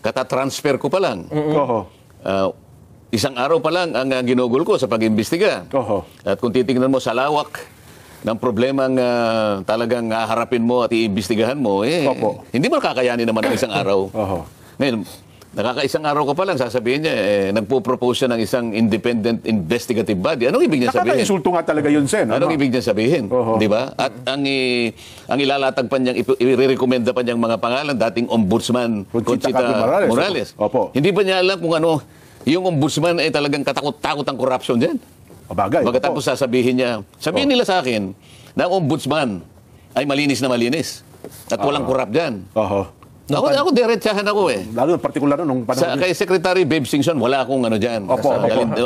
katatransfer ko pa lang. Oho. Isang araw pa lang ang ginugol ko sa pag-imbestiga. Oho. At kung titingnan mo sa lawak ng problemang talagang haharapin mo at iimbestigahan mo, Opo. hindi mo kakayanin naman ng isang araw. Oho. Ngayon, nakakaisang araw ka pa lang, sasabihin niya, nagpo-propose siya ng isang independent investigative body. Anong ibig niya sabihin? Nakaka-insulto nga talaga yun, Sen. Anong ibig niya sabihin? Oho. Di ba? At ang ilalatag pa niyang, i-recommenda pa niyang mga pangalan, dating Ombudsman Conchita Conchita Morales. Opo. Hindi ba niya alam kung ano, yung Ombudsman ay talagang katakot-takot ang corruption dyan? Bagay. Pagkatapos sasabihin niya, sabihin nila sa akin na ang Ombudsman ay malinis na malinis at walang corrupt dyan. Oho. Ako diretsahan ako eh. Lalo partikular nung panahon. Kay Secretary Babe Singson, wala akong ano dyan. Opo.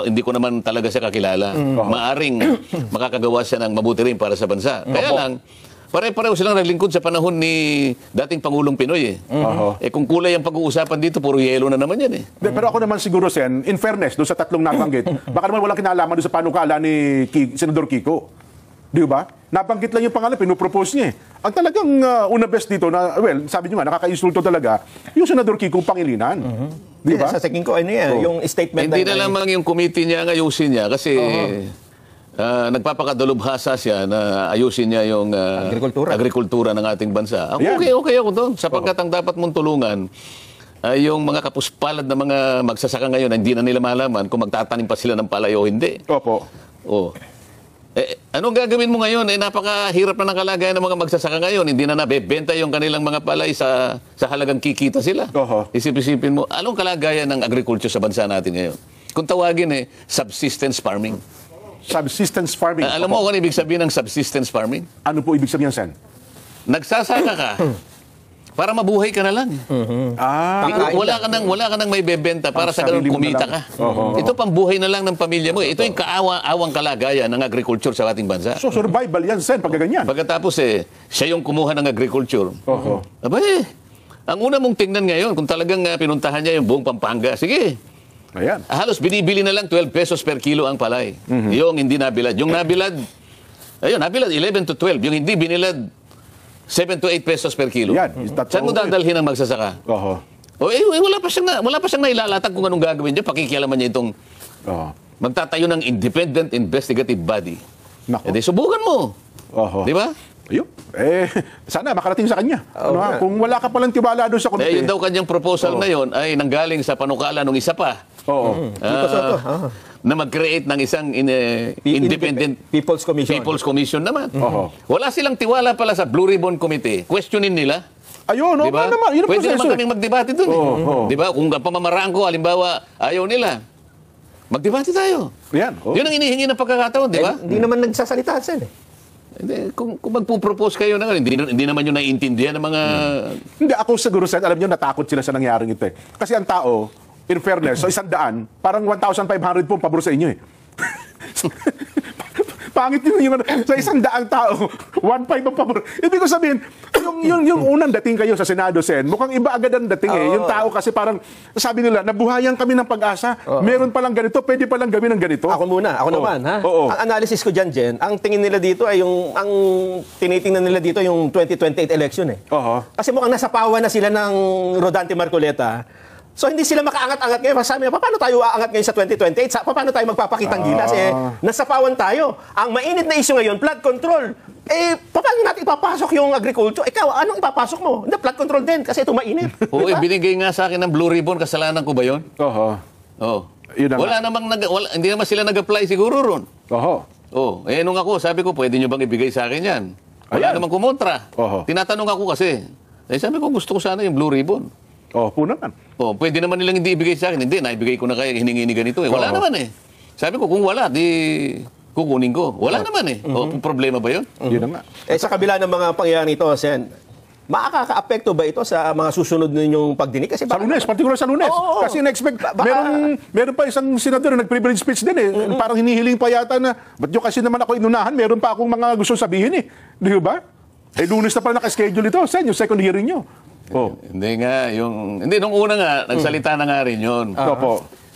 Hindi ko naman talaga siya kakilala. Maaring makakagawa siya ng mabuti rin para sa bansa. Kaya lang, pare-pareho silang naglingkod sa panahon ni dating Pangulong Pinoy eh. Kung kulay ang pag-uusapan dito, puro yelo na naman yan eh. Pero ako naman siguro, Sen, in fairness, doon sa tatlong nabanggit, baka naman walang kinalaman doon sa panukala ni Senador Kiko. Di ba? Nabanggit lang yung pangalan, pinupropose niya eh. Ang talagang una best dito na, well, sabi niyo nga, nakaka-insulto talaga, yung Senador Kiko Pangilinan. Di ba? Sa tingin ko, ano yan, yung statement Hindi na lamang yung committee niya ang ayusin niya kasi nagpapakadalubhasa siya na ayusin niya yung agrikultura ng ating bansa. Okay ako doon. Sapagkat ang dapat mong tulungan ay yung mga kapuspalad na mga magsasaka ngayon na hindi na nila malaman kung magtatanim pa sila ng palay o hindi. Opo. Anong gagawin mo ngayon? Napakahirap na ng kalagayan ng mga magsasaka ngayon. Hindi na nabebenta yung kanilang mga palay sa halagang kikita sila. Isip-isipin mo, anong kalagayan ng agriculture sa bansa natin ngayon? Kung tawagin subsistence farming. Subsistence farming. Alam mo kung ano ibig sabihin ng subsistence farming? Ano po ibig sabihin, Sen? Nagsasaka ka para mabuhay ka na lang. Wala ka nang may bebenta para sa ganun kumita ka. Ito pambuhay na lang ng pamilya mo. Ito yung kaawa-awang kalagayan ng agriculture sa ating bansa. So survival yan, Sen, pag ganyan. Pagkatapos siya yung kumuha ng agriculture. Ang una mong tingnan ngayon, kung talagang pinuntahan niya yung buong Pampanga, sige. Ayan. Halos binibili na lang 12 pesos per kilo ang palay. Yung hindi nabilad. Yung nabilad, nabilad 11 to 12. Yung hindi binilad, 7 to 8 pesos per kilo. Saan mo dadalhin ang magsasaka? Wala pa siyang nailalatag kung anong gagawin niya. Pakikialaman niya itong magtatayo ng independent investigative body. Subukan mo. Di ba? Sana makarating sa kanya. Kung wala ka palang tiwala doon sa komite. Yun daw kanyang proposal na yun ay nanggaling sa panukala ng isa pa. Na mag-create ng isang independent People's Commission naman. Wala silang tiwala pala sa Blue Ribbon Committee. Questionin nila. Ayun, diba? naman. Yun pwede naman kaming magdebate doon. Diba? Kung pamamaraan ko, halimbawa, ayaw nila, magdebate tayo. Yun ang inihingi ng pagkakataon, di ba? Hindi naman nagsasalita, Sen. Kung magpupropose kayo na hindi naman yun naiintindihan ng mga... Hindi, ako siguro, Sen, alam nyo, natakot sila sa nangyaring ito eh. Kasi ang tao, in fairness, so 100, parang 1,500 po pabor sa inyo eh. Pangit yun yung sa 100 tao, 1,500 ang pabor. Ibig ko sabihin, yung unang dating kayo sa Senado, Sen, mukhang iba agad ang dating eh. Yung tao kasi parang, sabi nila, nabuhayan kami ng pag-asa, meron palang ganito, pwede palang gawin ng ganito. Ako naman, ha? Ang analysis ko dyan, Jen, ang tingin nila dito ay ang tinitingnan nila dito yung 2028 election eh. Kasi mukhang nasapawan na sila ng Rodante Marcoleta. So hindi sila makaangat-angat ngayon. Sabi niya, paano tayo aangat ngayon sa 2028? Paano tayo magpapakitang gilas? Nasapawan tayo. Ang mainit na issue ngayon, flood control. Paano natin ipapasok yung agriculture? Ikaw, anong ipapasok mo? Hindi, flood control din kasi ito mainit. Binigay nga sa akin ng Blue Ribbon. Kasalanan ko ba yun? Hindi naman sila nag-apply siguro ron. Nung ako, sabi ko, pwede nyo bang ibigay sa akin yan? Wala naman kumontra. Tinatanong ako kasi. Sabi ko, gusto ko sana yung Blue Ribbon. Naman. Pwede naman nilang hindi ibigay sa akin. Hindi, naibigay ko na kaya hiningi ni ganito eh. Wala naman eh. Sabi ko, kung wala, di kukunin ko. Wala naman eh. Problema ba yun? Yun na nga. Sa kabila ng mga pangyayari ito, Sen, makaka-apekto ba ito sa mga susunod ninyong pagdinig? Kasi sa Lunes, particular sa Lunes. Kasi na-expect, meron pa isang senador na nag-privilege speech din eh. Parang hinihiling pa yata na, ba't yung kasi naman ako inunahan, meron pa akong mga gusto sabihin eh. Di ba? Lunes na pala naka-schedule ito, Sen, yung second hearing nyo. Hindi nga, nung una nga, nagsalita na nga rin yun.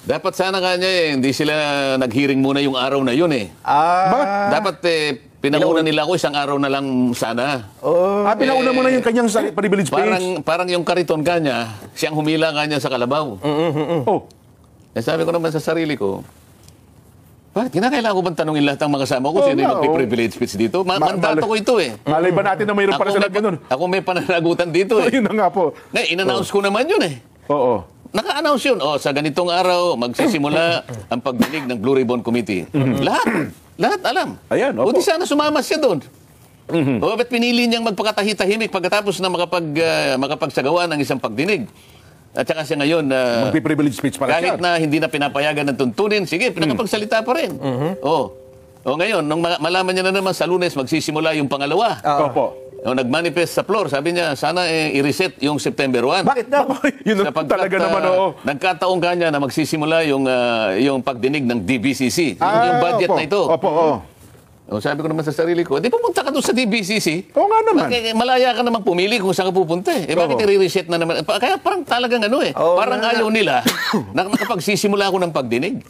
Dapat sana kanya hindi sila nag-hearing muna yung araw na yun eh. Dapat Pinauna nila ako isang araw na lang sana. Pinauna mo na yung kanyang privilege space. Parang yung kariton kanya, siyang humila kanya sa kalabaw. Oh. Sabi ko naman sa sarili ko, bakit kinakailangan ko bang tanungin lahat ng mga kasama ko sino yung magpi-privilege speech dito? Mandato ko ito eh. Malay ba natin na mayroon pala sila ganun? Ako may pananagutan dito eh. Yun na nga po. In-announce ko naman yun eh. Oo. Naka-announce yun. Sa ganitong araw, magsisimula ang pagdinig ng Blue Ribbon Committee. Lahat alam. Ayan, opo. Buti sana sumama siya doon. Ba't pinili niyang magpakatahi-tahimik pagkatapos na makapagsagawa ng isang pagdinig? At saka siya ngayon, magpi-privilege speech pala kahit siya. na hindi na pinapayagan ng tuntunin, sige, pinakapagsalita pa rin. Ngayon, nung malaman niya na naman sa Lunes, magsisimula yung pangalawa. Opo. Nag-manifest sa floor, sabi niya, sana i-reset yung September 1. Bakit daw? Yun talaga naman, oo. Nagkataong kanya na magsisimula yung pagdinig ng DBCC. Yung budget opo. na ito. Opo, Sabi ko naman sa sarili ko, di pumunta ka doon sa DBCC. Oo nga naman. Malaya ka naman pumili kung saan ka pupunta eh. Bakit i-reset na naman? Kaya parang talagang parang ayaw nila na nakapagsisimula ako ng pagdinig.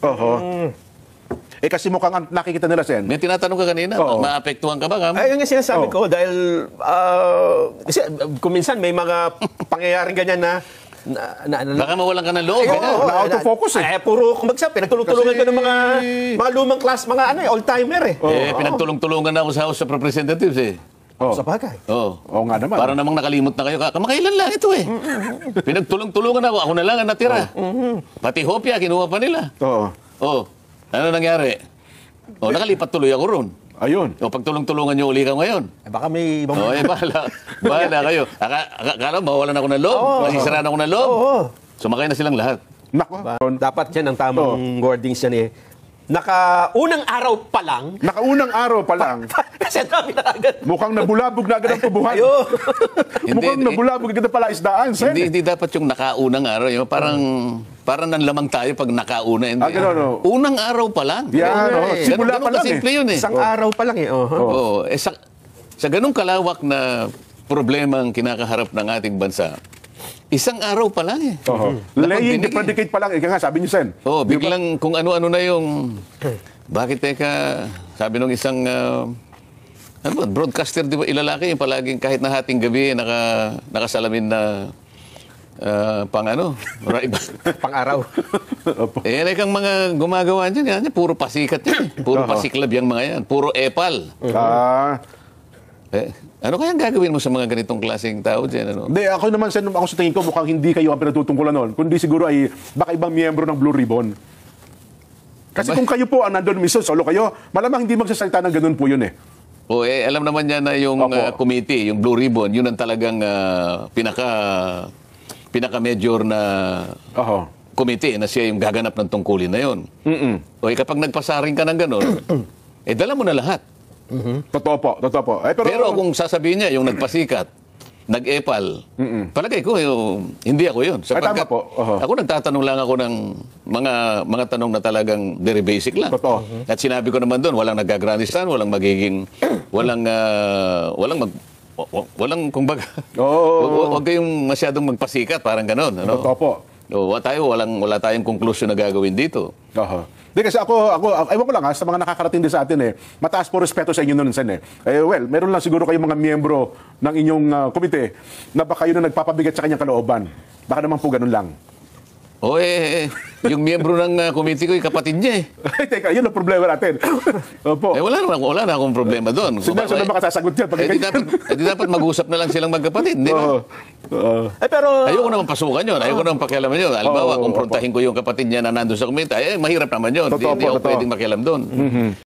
Kasi mukhang nakikita nila, Sen. May tinatanong ka kanina, maapektuhan ka ba? Ayun yung sinasabi ko dahil kasi kung minsan may mga pangyayaring ganyan na baka mawalan ka ng loob. Na-out of focus eh. Puro, pinagtulong-tulungan ko ng mga lumang class, mga old-timer eh. Pinagtulong-tulungan na ako sa House of Representatives eh. Sa bagay. Oo nga naman. Para namang nakalimot na kayo. Kamakailan lang ito eh. Pinagtulong-tulungan ako na lang ang natira. Pati hopya, kinuha pa nila. Ano nangyari? Nakalipat tuloy ako ron. Ayun. Pagtulong-tulungan nyo uli ka ngayon. Baka may ibang... Bahala kayo. Akala mawalan ako ng loob. Masisiraan ako ng loob. Sumakay na silang lahat. Dapat yan ang tamang wordings yan eh. Nakaunang araw pa lang. Kasi ang dami na agad. Mukhang nabulabog na agad ang tubuhan. Mukhang nabulabog agad ang palaisdaan, Sen. Hindi dapat yung nakaunang araw. Parang nanlamang tayo pag nakauna. Unang araw pa lang. Simula pa lang kasimple yun eh. Isang araw pa lang eh. Sa ganung kalawak na problema ang kinakaharap ng ating bansa, isang araw pa lang eh. Laying the predicate pa lang. Ika nga, sabi niyo, Sen. Biglang kung ano-ano na yung... Bakit sabi nung isang... broadcaster, di ba, ilalaki yung palaging kahit na hating gabi, nakasalamin na pang-araw. Kang mga gumagawa dyan, puro pasikat yan. Puro pasiklab yung mga yan. Puro epal. Ano kayang gagawin mo sa mga ganitong klaseng tao dyan? Hindi, ako naman, Sen, ako sa tingin ko, mukhang hindi kayo ang pinatutungkulan noon. Kundi siguro ay baka ibang miyembro ng Blue Ribbon. Kasi kung kayo po ang nandun mismo, solo kayo, malamang hindi magsasalita ng ganun po yun eh. Alam naman niya na yung committee, yung Blue Ribbon, yun ang talagang pinaka-major na committee na siya yung gaganap ng tungkulin na yun. Kapag nagpasaring ka ng ganun, dala mo na lahat. Totoo po. Pero kung sasabihin niya, yung nagpasikat, nag-epal, palagay ko, hindi ako yun. Tama po. Ako nagtatanong lang ako ng mga tanong na talagang very basic lang. Totoo. At sinabi ko naman doon, walang nagagranistan, walang kumbaga, huwag kayong masyadong magpasikat, parang ganon. Totoo po. Wala tayong conclusion na gagawin dito. Hindi kasi ako, ewan ko lang sa mga nakakarating din sa atin mataas po respeto sa inyo nun, Sen meron lang siguro kayong mga miyembro ng inyong komite na baka yun na nagpapabigat sa kanyang kalooban. Baka naman po ganun lang. Yung miyembro ng committee ko, yung kapatid niya eh. Teka, yun ang problema natin. Opo. Wala na akong problema doon. Sino na makasasagot yan? Dapat mag-usap na lang silang magkapatid, di ba? Pero ayoko naman pasukan yun. Ayoko naman pakialaman yun. Halimbawa, kumprontahin ko yung kapatid niya na nandun sa committee, mahirap naman yun. Hindi ako pwedeng makialam doon.